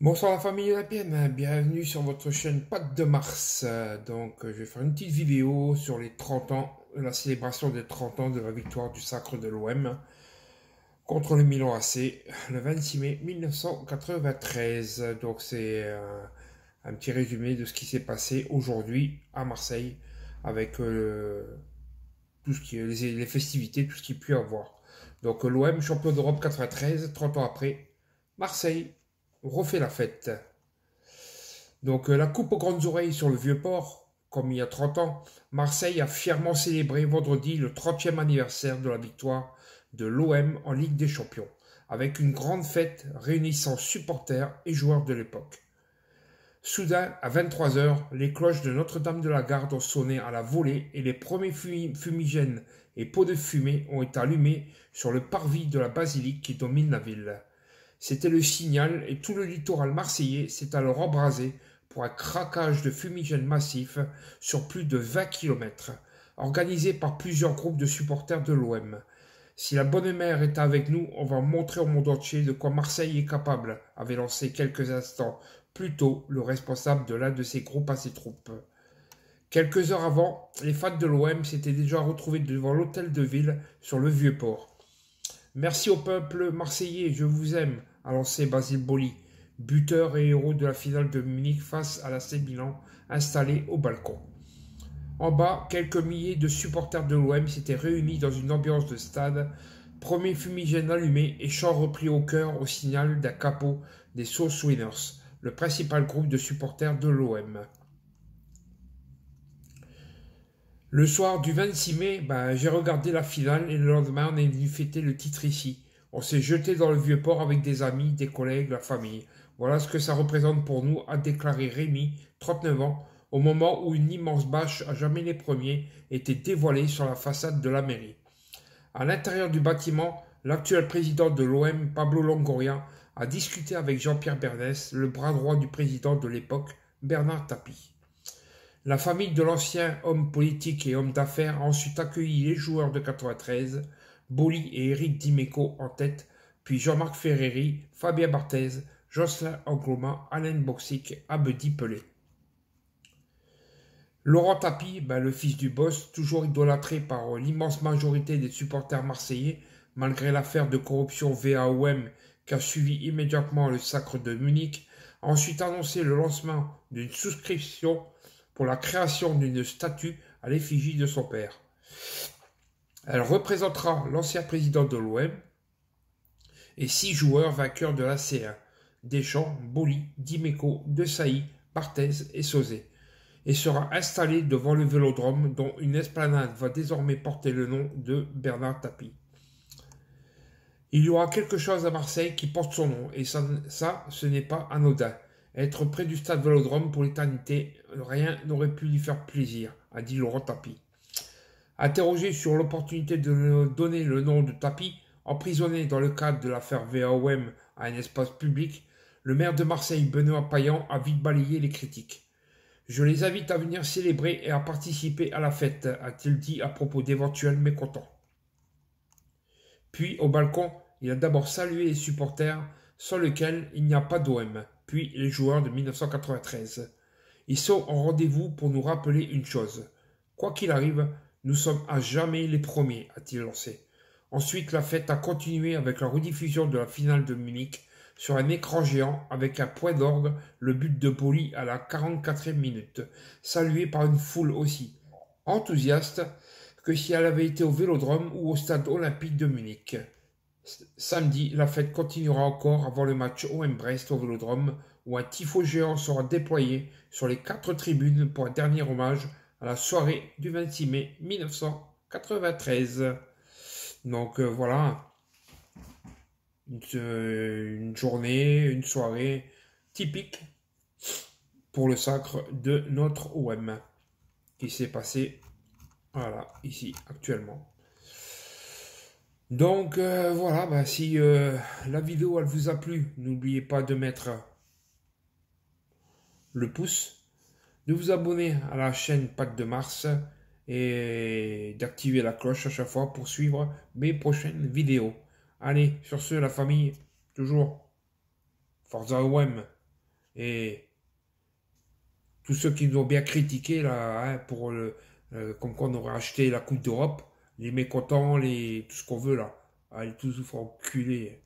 Bonsoir la famille olympienne, bienvenue sur votre chaîne Pâques de Mars. Je vais faire une petite vidéo sur les 30 ans, la célébration des 30 ans de la victoire du sacre de l'OM contre le Milan AC le 26 mai 1993. Donc c'est un petit résumé de ce qui s'est passé aujourd'hui à Marseille avec tout ce qui est les festivités, tout ce qu'il peut y avoir. Donc l'OM champion d'Europe 93, 30 ans après, Marseille refait la fête. Donc la coupe aux grandes oreilles sur le Vieux-Port, comme il y a 30 ans, Marseille a fièrement célébré vendredi le 30e anniversaire de la victoire de l'OM en Ligue des Champions, avec une grande fête réunissant supporters et joueurs de l'époque. Soudain, à 23 heures, les cloches de Notre-Dame-de-la-Garde ont sonné à la volée et les premiers fumigènes et pots de fumée ont été allumés sur le parvis de la basilique qui domine la ville. C'était le signal et tout le littoral marseillais s'est alors embrasé pour un craquage de fumigène massif sur plus de 20 km, organisé par plusieurs groupes de supporters de l'OM. Si la bonne mère est avec nous, on va montrer au monde entier de quoi Marseille est capable, avait lancé quelques instants plus tôt le responsable de l'un de ces groupes à ses troupes. Quelques heures avant, les fans de l'OM s'étaient déjà retrouvés devant l'hôtel de ville sur le Vieux-Port. Merci au peuple marseillais, je vous aime, a lancé Basile Boli, buteur et héros de la finale de Munich face à l'AC Milan, installé au balcon. En bas, quelques milliers de supporters de l'OM s'étaient réunis dans une ambiance de stade, premier fumigène allumé et chant repris au cœur au signal d'un capot des Sauce Winners, le principal groupe de supporters de l'OM. Le soir du 26 mai, j'ai regardé la finale et le lendemain, on est venu fêter le titre ici. On s'est jeté dans le Vieux-Port avec des amis, des collègues, la famille. Voilà ce que ça représente pour nous, a déclaré Rémi, 39 ans, au moment où une immense bâche, à jamais les premiers, était dévoilée sur la façade de la mairie. À l'intérieur du bâtiment, l'actuel président de l'OM, Pablo Longoria, a discuté avec Jean-Pierre Bernès, le bras droit du président de l'époque, Bernard Tapie. La famille de l'ancien homme politique et homme d'affaires a ensuite accueilli les joueurs de 93, Boli et Éric Dimeco en tête, puis Jean-Marc Ferreri, Fabien Barthez, Jocelyn Angloma, Alain Boxic, Abedi Pelé. Laurent Tapie, le fils du boss, toujours idolâtré par l'immense majorité des supporters marseillais, malgré l'affaire de corruption VAOM qui a suivi immédiatement le sacre de Munich, a ensuite annoncé le lancement d'une souscription pour la création d'une statue à l'effigie de son père. Elle représentera l'ancien président de l'OM et 6 joueurs vainqueurs de la C1, Deschamps, Boli, Dimeco, Desailly, Barthez et Sauzet, et sera installée devant le Vélodrome dont une esplanade va désormais porter le nom de Bernard Tapie. Il y aura quelque chose à Marseille qui porte son nom, et ça ce n'est pas anodin. Être près du stade Vélodrome pour l'éternité, rien n'aurait pu lui faire plaisir, a dit Laurent Tapie. Interrogé sur l'opportunité de donner le nom de Tapie, emprisonné dans le cadre de l'affaire VAOM à un espace public, le maire de Marseille, Benoît Payan, a vite balayé les critiques. Je les invite à venir célébrer et à participer à la fête, a-t-il dit à propos d'éventuels mécontents. Puis, au balcon, il a d'abord salué les supporters, sans lesquels il n'y a pas d'OM, puis les joueurs de 1993. Ils sont en rendez-vous pour nous rappeler une chose. Quoi qu'il arrive, nous sommes à jamais les premiers, a-t-il lancé. Ensuite, la fête a continué avec la rediffusion de la finale de Munich sur un écran géant avec un point d'orgue, le but de Boli à la 44e minute, salué par une foule aussi enthousiaste que si elle avait été au Vélodrome ou au stade olympique de Munich. Samedi, la fête continuera encore avant le match OM-Brest au Vélodrome où un tifo géant sera déployé sur les 4 tribunes pour un dernier hommage à la soirée du 26 mai 1993. Voilà, une journée, une soirée typique pour le sacre de notre OM qui s'est passé ici actuellement. Donc voilà, si la vidéo elle vous a plu, n'oubliez pas de mettre le pouce, de vous abonner à la chaîne Pâques de Mars et d'activer la cloche à chaque fois pour suivre mes prochaines vidéos. Allez, sur ce la famille, toujours Forza OM. Et tous ceux qui nous ont bien critiqué là, hein, comme quoi on aurait acheté la Coupe d'Europe, les mécontents, tout ce qu'on veut là, allez tous vous faire enculer.